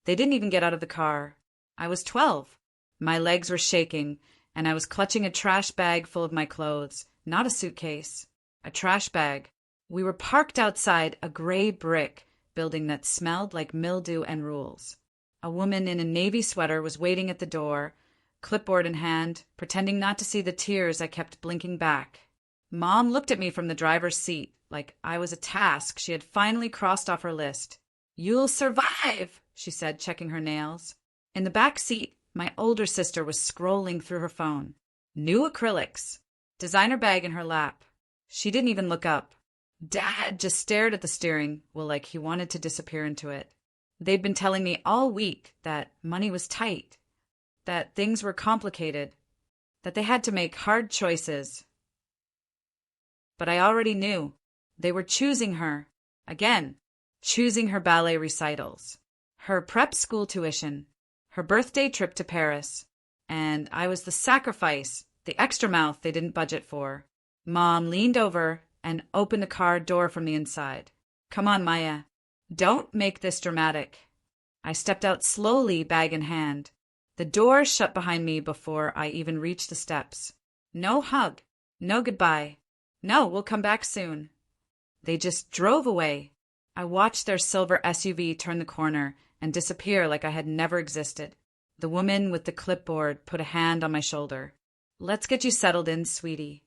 They didn't even get out of the car. I was 12. My legs were shaking, and I was clutching a trash bag full of my clothes, not a suitcase. A trash bag. We were parked outside a gray brick building that smelled like mildew and rules. A woman in a navy sweater was waiting at the door, clipboard in hand, pretending not to see the tears I kept blinking back. Mom looked at me from the driver's seat like I was a task she had finally crossed off her list. "You'll survive," she said, checking her nails. In the back seat, my older sister was scrolling through her phone. New acrylics. Designer bag in her lap. She didn't even look up. Dad just stared at the steering wheel like he wanted to disappear into it. They'd been telling me all week that money was tight, that things were complicated, that they had to make hard choices. But I already knew. They were choosing her. Again, choosing her ballet recitals, her prep school tuition, her birthday trip to Paris. And I was the sacrifice, the extra mouth they didn't budget for. Mom leaned over and opened the car door from the inside. "Come on, Maya. Don't make this dramatic." I stepped out slowly, bag in hand. The door shut behind me before I even reached the steps. No hug. No goodbye. No, we'll come back soon. They just drove away. I watched their silver SUV turn the corner and disappear like I had never existed. The woman with the clipboard put a hand on my shoulder. "Let's get you settled in, sweetie."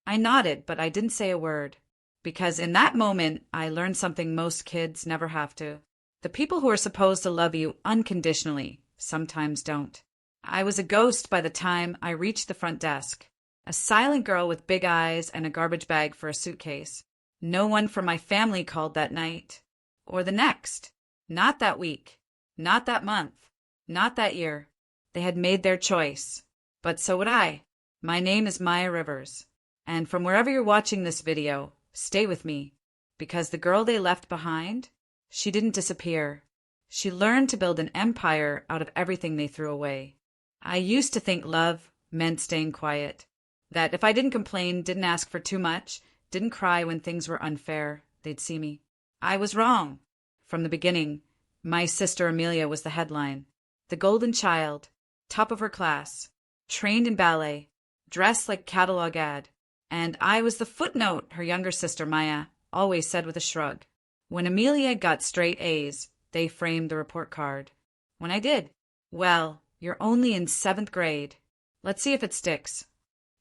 I nodded, but I didn't say a word. Because in that moment, I learned something most kids never have to. The people who are supposed to love you unconditionally sometimes don't. I was a ghost by the time I reached the front desk. A silent girl with big eyes and a garbage bag for a suitcase. No one from my family called that night. Or the next. Not that week. Not that month. Not that year. They had made their choice. But so would I. My name is Maya Rivers. And from wherever you're watching this video, stay with me. Because the girl they left behind, she didn't disappear. She learned to build an empire out of everything they threw away. I used to think love meant staying quiet. That if I didn't complain, didn't ask for too much, didn't cry when things were unfair, they'd see me. I was wrong. From the beginning, my sister Amelia was the headline. The golden child, top of her class, trained in ballet, dressed like catalog ad. And I was the footnote, her younger sister Maya always said with a shrug. When Amelia got straight A's, they framed the report card. When I did, "Well, you're only in 7th grade. Let's see if it sticks."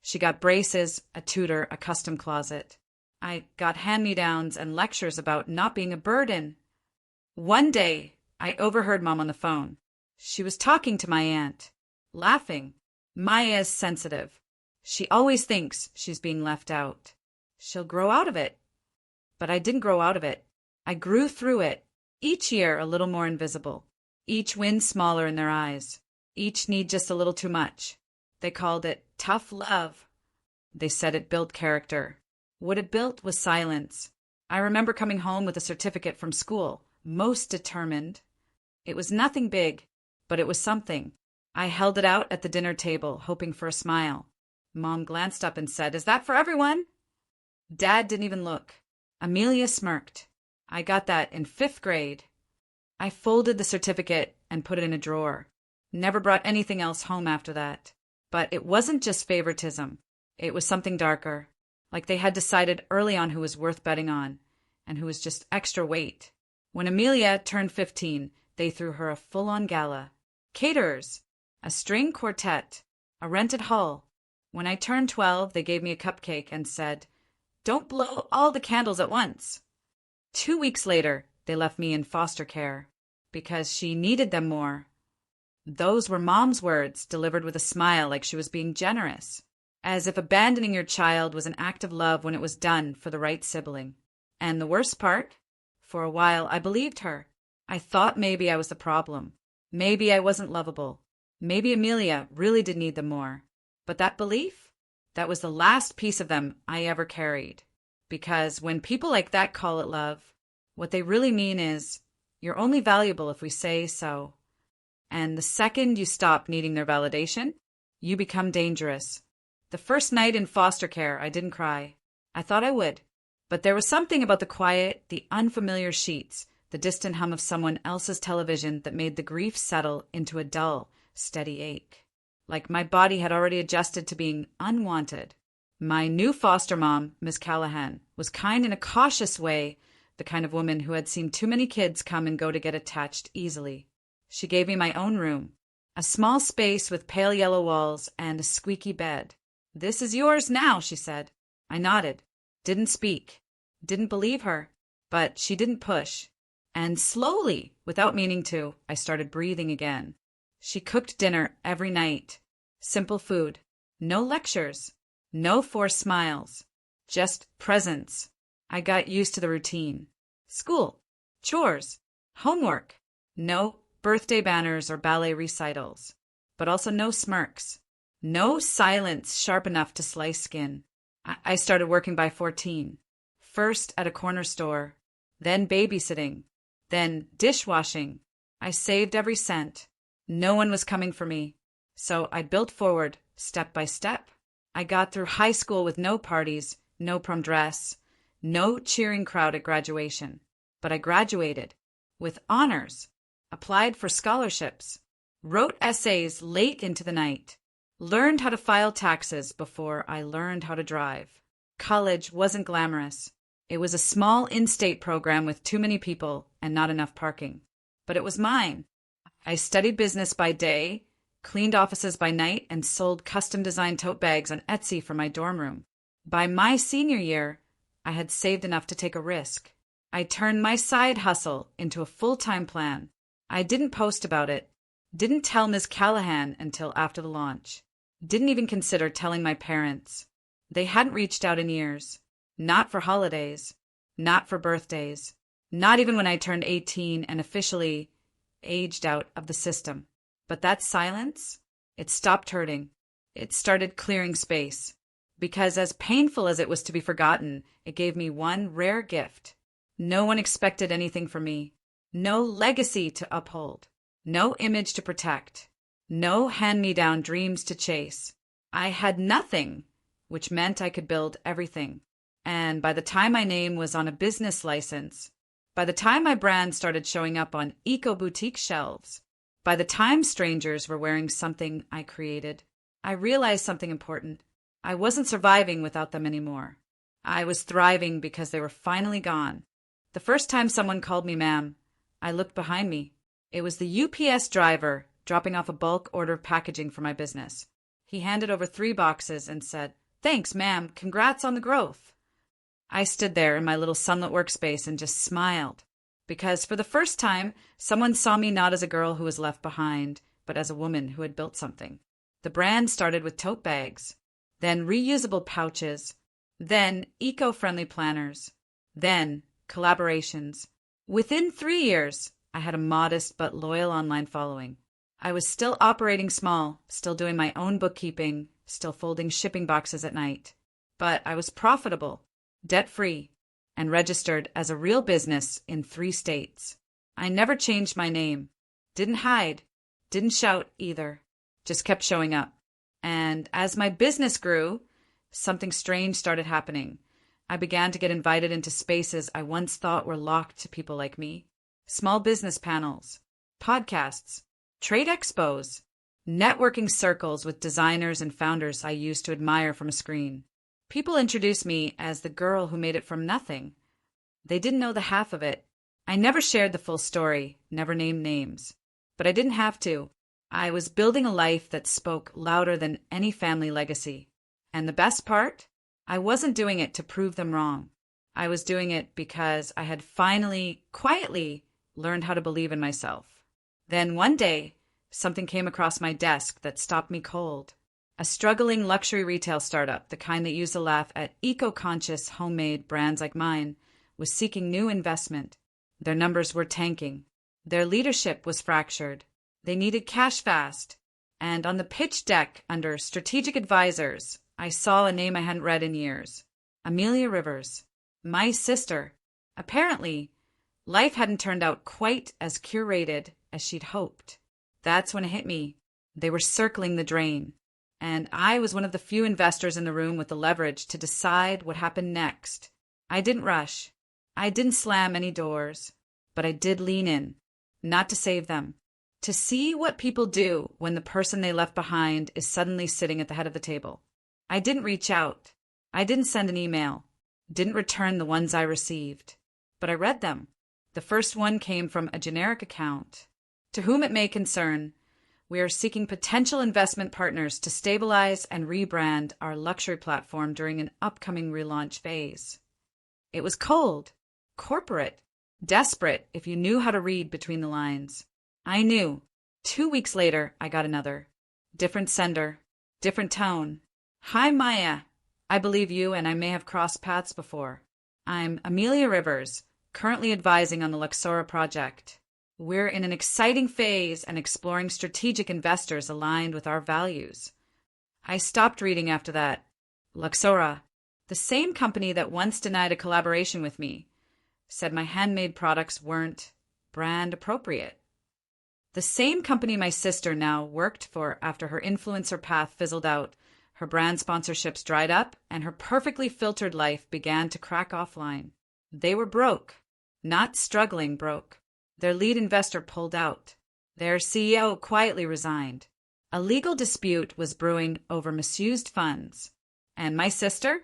She got braces, a tutor, a custom closet. I got hand-me-downs and lectures about not being a burden. One day, I overheard Mom on the phone. She was talking to my aunt, laughing. Maya is sensitive. She always thinks she's being left out. She'll grow out of it. But I didn't grow out of it. I grew through it, each year a little more invisible, each win smaller in their eyes, each need just a little too much. They called it tough love. They said it built character. What it built was silence. I remember coming home with a certificate from school, most determined. It was nothing big, but it was something. I held it out at the dinner table, hoping for a smile. Mom glanced up and said, "Is that for everyone?" Dad didn't even look. Amelia smirked. I got that in 5th grade. I folded the certificate and put it in a drawer. Never brought anything else home after that. But it wasn't just favoritism. It was something darker. Like they had decided early on who was worth betting on, and who was just extra weight. When Amelia turned 15, they threw her a full-on gala. Caterers, a string quartet, a rented hall. When I turned 12, they gave me a cupcake and said, "Don't blow all the candles at once." 2 weeks later, they left me in foster care because she needed them more. Those were Mom's words, delivered with a smile like she was being generous, as if abandoning your child was an act of love when it was done for the right sibling. And the worst part? For a while, I believed her. I thought maybe I was the problem. Maybe I wasn't lovable. Maybe Amelia really did need them more. But that belief? That was the last piece of them I ever carried. Because when people like that call it love, what they really mean is, you're only valuable if we say so. And the second you stop needing their validation, you become dangerous. The first night in foster care, I didn't cry. I thought I would. But there was something about the quiet, the unfamiliar sheets, the distant hum of someone else's television that made the grief settle into a dull, steady ache. Like my body had already adjusted to being unwanted. My new foster mom, Miss Callahan, was kind in a cautious way, the kind of woman who had seen too many kids come and go to get attached easily. She gave me my own room, a small space with pale yellow walls and a squeaky bed. "This is yours now," she said. I nodded, didn't speak, didn't believe her, but she didn't push. And slowly, without meaning to, I started breathing again. She cooked dinner every night. Simple food. No lectures. No forced smiles. Just presence. I got used to the routine. School. Chores. Homework. No birthday banners or ballet recitals. But also no smirks. No silence sharp enough to slice skin. I started working by 14. First at a corner store. Then babysitting. Then dishwashing. I saved every cent. No one was coming for me. So I built forward, step by step. I got through high school with no parties, no prom dress, no cheering crowd at graduation. But I graduated with honors, applied for scholarships, wrote essays late into the night, learned how to file taxes before I learned how to drive. College wasn't glamorous. It was a small in-state program with too many people and not enough parking. But it was mine. I studied business by day, cleaned offices by night, and sold custom-designed tote bags on Etsy for my dorm room. By my senior year, I had saved enough to take a risk. I turned my side hustle into a full-time plan. I didn't post about it, didn't tell Ms. Callahan until after the launch, didn't even consider telling my parents. They hadn't reached out in years. Not for holidays, not for birthdays, not even when I turned 18 and officially aged out of the system. But that silence, it stopped hurting. It started clearing space. Because as painful as it was to be forgotten, it gave me one rare gift. No one expected anything from me. No legacy to uphold. No image to protect. No hand-me-down dreams to chase. I had nothing, which meant I could build everything. And by the time my name was on a business license, by the time my brand started showing up on eco-boutique shelves, by the time strangers were wearing something I created, I realized something important. I wasn't surviving without them anymore. I was thriving because they were finally gone. The first time someone called me ma'am, I looked behind me. It was the UPS driver dropping off a bulk order of packaging for my business. He handed over 3 boxes and said, "Thanks, ma'am. Congrats on the growth." I stood there in my little sunlit workspace and just smiled, because for the first time, someone saw me not as a girl who was left behind, but as a woman who had built something. The brand started with tote bags, then reusable pouches, then eco-friendly planners, then collaborations. Within 3 years, I had a modest but loyal online following. I was still operating small, still doing my own bookkeeping, still folding shipping boxes at night. But I was profitable, debt-free, and registered as a real business in 3 states. I never changed my name. Didn't hide. Didn't shout either. Just kept showing up. And as my business grew, something strange started happening. I began to get invited into spaces I once thought were locked to people like me. Small business panels, podcasts, trade expos, networking circles with designers and founders I used to admire from a screen. People introduced me as the girl who made it from nothing. They didn't know the half of it. I never shared the full story, never named names. But I didn't have to. I was building a life that spoke louder than any family legacy. And the best part? I wasn't doing it to prove them wrong. I was doing it because I had finally, quietly, learned how to believe in myself. Then one day, something came across my desk that stopped me cold. A struggling luxury retail startup, the kind that used to laugh at eco-conscious homemade brands like mine, was seeking new investment. Their numbers were tanking. Their leadership was fractured. They needed cash fast. And on the pitch deck under strategic advisors, I saw a name I hadn't read in years. Amelia Rivers. My sister. Apparently, life hadn't turned out quite as curated as she'd hoped. That's when it hit me. They were circling the drain. And I was one of the few investors in the room with the leverage to decide what happened next. I didn't rush. I didn't slam any doors. but I did lean in, not to save them, to see what people do when the person they left behind is suddenly sitting at the head of the table. I didn't reach out. I didn't send an email, didn't return the ones I received, but I read them. The first one came from a generic account. To whom it may concern, we are seeking potential investment partners to stabilize and rebrand our luxury platform during an upcoming relaunch phase. It was cold, corporate, desperate if you knew how to read between the lines. I knew. 2 weeks later, I got another. Different sender, different tone. Hi, Maya. I believe you, and I may have crossed paths before. I'm Amelia Rivers, currently advising on the Luxora project. We're in an exciting phase and exploring strategic investors aligned with our values. I stopped reading after that. Luxora, the same company that once denied a collaboration with me, said my handmade products weren't brand appropriate. The same company my sister now worked for after her influencer path fizzled out, her brand sponsorships dried up, and her perfectly filtered life began to crack offline. They were broke, not struggling broke. Their lead investor pulled out. Their CEO quietly resigned. A legal dispute was brewing over misused funds. And my sister?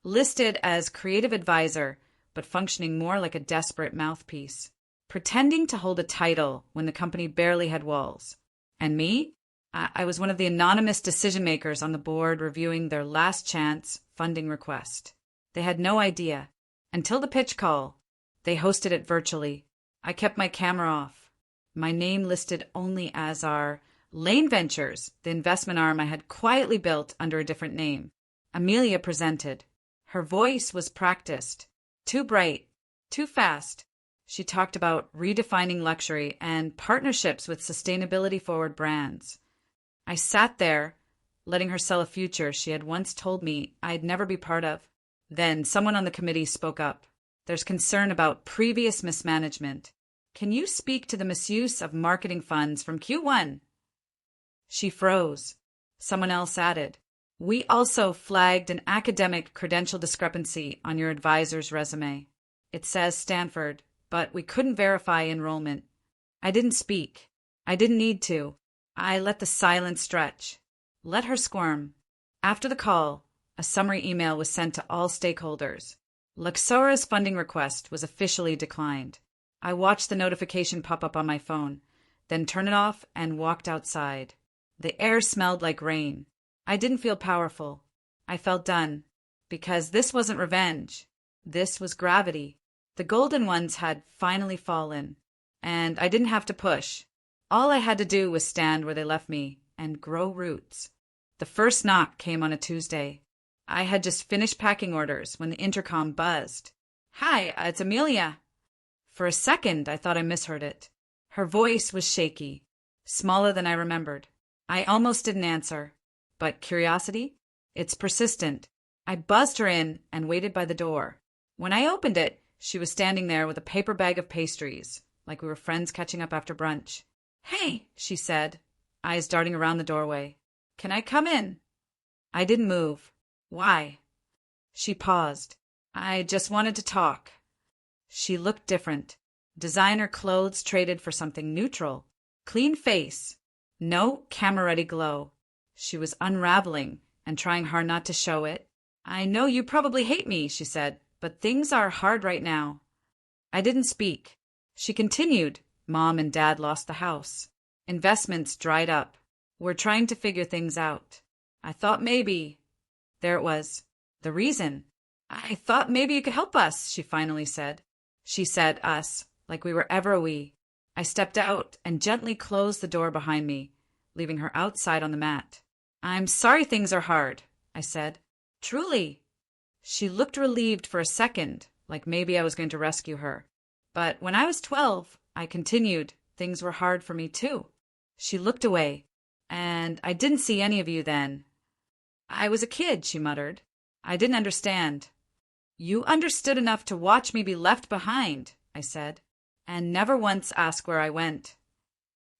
Listed as creative advisor, but functioning more like a desperate mouthpiece. Pretending to hold a title when the company barely had walls. And me? I was one of the anonymous decision-makers on the board reviewing their last chance funding request. They had no idea. Until the pitch call. They hosted it virtually. I kept my camera off. My name listed only as our Lane Ventures, the investment arm I had quietly built under a different name. Amelia presented. Her voice was practiced. Too bright. Too fast. She talked about redefining luxury and partnerships with sustainability-forward brands. I sat there, letting her sell a future she had once told me I'd never be part of. Then someone on the committee spoke up. There's concern about previous mismanagement. Can you speak to the misuse of marketing funds from Q1? She froze. Someone else added. We also flagged an academic credential discrepancy on your advisor's resume. It says Stanford, but we couldn't verify enrollment. I didn't speak. I didn't need to. I let the silence stretch. Let her squirm. After the call, a summary email was sent to all stakeholders. Luxora's funding request was officially declined. I watched the notification pop up on my phone, then turned it off and walked outside. The air smelled like rain. I didn't feel powerful. I felt done. Because this wasn't revenge. This was gravity. The golden ones had finally fallen. And I didn't have to push. All I had to do was stand where they left me and grow roots. The first knock came on a Tuesday. I had just finished packing orders when the intercom buzzed. Hi, it's Amelia. For a second, I thought I misheard it. Her voice was shaky, smaller than I remembered. I almost didn't answer. But curiosity? It's persistent. I buzzed her in and waited by the door. When I opened it, she was standing there with a paper bag of pastries, like we were friends catching up after brunch. Hey, she said, eyes darting around the doorway. Can I come in? I didn't move. Why? She paused. I just wanted to talk. She looked different. Designer clothes traded for something neutral. Clean face. No camera-ready glow. She was unraveling and trying hard not to show it. I know you probably hate me, she said, but things are hard right now. I didn't speak. She continued. Mom and Dad lost the house. Investments dried up. We're trying to figure things out. I thought maybe... There it was. The reason. I thought maybe you could help us, she finally said. She said us, like we were ever a we. I stepped out and gently closed the door behind me, leaving her outside on the mat. I'm sorry things are hard, I said. Truly. She looked relieved for a second, like maybe I was going to rescue her. But when I was 12, I continued, things were hard for me too. She looked away, and I didn't see any of you then. I was a kid, she muttered. I didn't understand. You understood enough to watch me be left behind, I said, and never once ask where I went.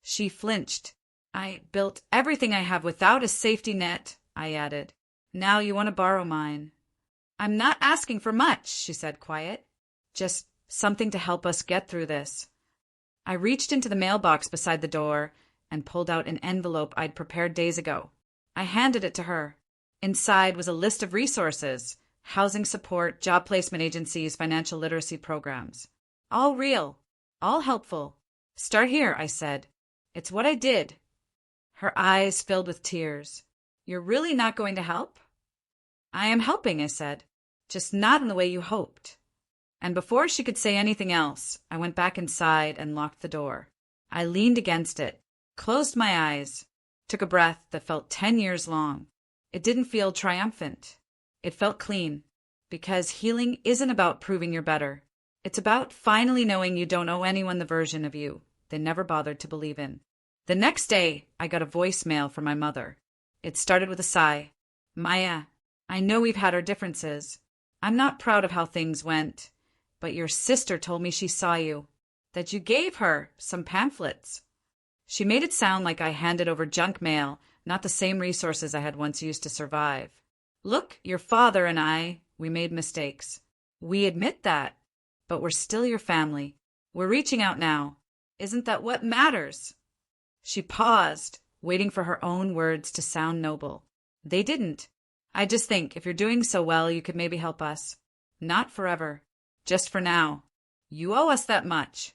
She flinched. I built everything I have without a safety net, I added. Now you want to borrow mine. I'm not asking for much, she said quiet. Just something to help us get through this. I reached into the mailbox beside the door and pulled out an envelope I'd prepared days ago. I handed it to her. Inside was a list of resources: housing support, job placement agencies, financial literacy programs. All real, all helpful. Start here, I said. It's what I did. Her eyes filled with tears. You're really not going to help? I am helping, I said, just not in the way you hoped. And before she could say anything else, I went back inside and locked the door. I leaned against it, closed my eyes, took a breath that felt 10 years long. It didn't feel triumphant. It felt clean, because healing isn't about proving you're better. It's about finally knowing you don't owe anyone the version of you they never bothered to believe in. The next day, I got a voicemail from my mother. It started with a sigh. Maya, I know we've had our differences. I'm not proud of how things went, but your sister told me she saw you, that you gave her some pamphlets. She made it sound like I handed over junk mail, not the same resources I had once used to survive. Look, your father and I, we made mistakes. We admit that, but we're still your family. We're reaching out now. Isn't that what matters? She paused, waiting for her own words to sound noble. They didn't. I just think if you're doing so well, you could maybe help us. Not forever. Just for now. You owe us that much.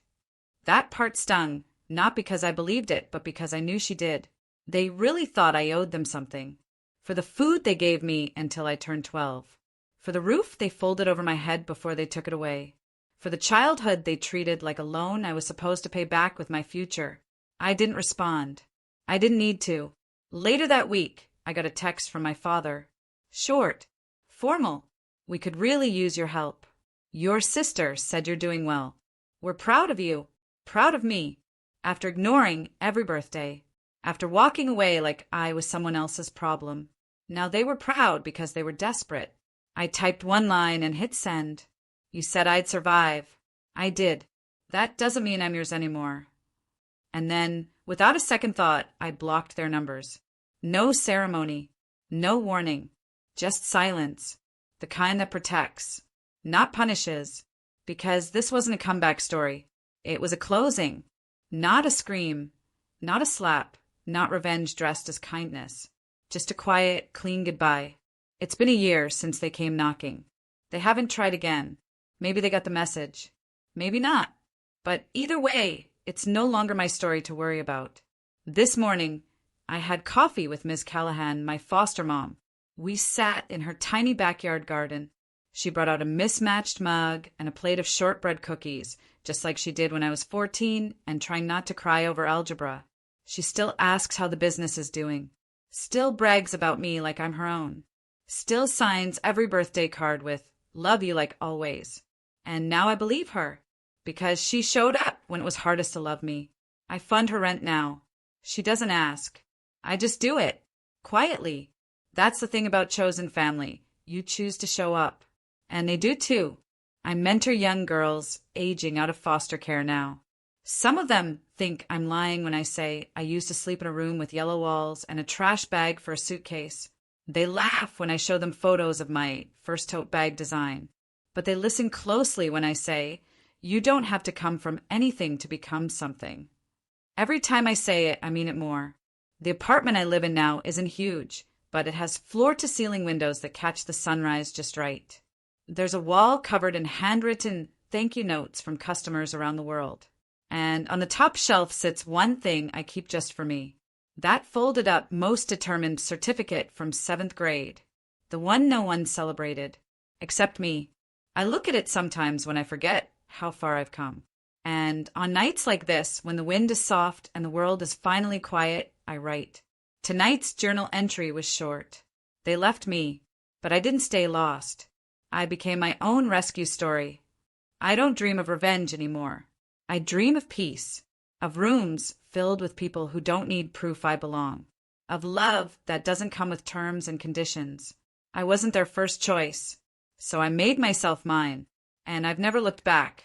That part stung, not because I believed it, but because I knew she did. They really thought I owed them something. For the food they gave me until I turned 12. For the roof they folded over my head before they took it away. For the childhood they treated like a loan I was supposed to pay back with my future. I didn't respond. I didn't need to. Later that week, I got a text from my father. Short. Formal. We could really use your help. Your sister said you're doing well. We're proud of you. Proud of me. After ignoring every birthday. After walking away like I was someone else's problem. Now they were proud because they were desperate. I typed one line and hit send. You said I'd survive. I did. That doesn't mean I'm yours anymore. And then, without a second thought, I blocked their numbers. No ceremony. No warning. Just silence. The kind that protects. Not punishes. Because this wasn't a comeback story. It was a closing. Not a scream. Not a slap. Not revenge dressed as kindness. Just a quiet, clean goodbye. It's been a year since they came knocking. They haven't tried again. Maybe they got the message. Maybe not. But either way, it's no longer my story to worry about. This morning, I had coffee with Ms. Callahan, my foster mom. We sat in her tiny backyard garden. She brought out a mismatched mug and a plate of shortbread cookies, just like she did when I was 14 and trying not to cry over algebra. She still asks how the business is doing. Still brags about me like I'm her own. Still signs every birthday card with, "Love you like always." And now I believe her, because she showed up when it was hardest to love me. I fund her rent now. She doesn't ask. I just do it. Quietly. That's the thing about chosen family. You choose to show up. And they do too. I mentor young girls aging out of foster care now. Some of them think I'm lying when I say I used to sleep in a room with yellow walls and a trash bag for a suitcase. They laugh when I show them photos of my first tote bag design. But they listen closely when I say, you don't have to come from anything to become something. Every time I say it, I mean it more. The apartment I live in now isn't huge, but it has floor-to-ceiling windows that catch the sunrise just right. There's a wall covered in handwritten thank you notes from customers around the world. And on the top shelf sits one thing I keep just for me. That folded up, most determined certificate from 7th grade. The one no one celebrated. Except me. I look at it sometimes when I forget how far I've come. And on nights like this, when the wind is soft and the world is finally quiet, I write. Tonight's journal entry was short. They left me, but I didn't stay lost. I became my own rescue story. I don't dream of revenge anymore. I dream of peace, of rooms filled with people who don't need proof I belong, of love that doesn't come with terms and conditions. I wasn't their first choice, so I made myself mine, and I've never looked back.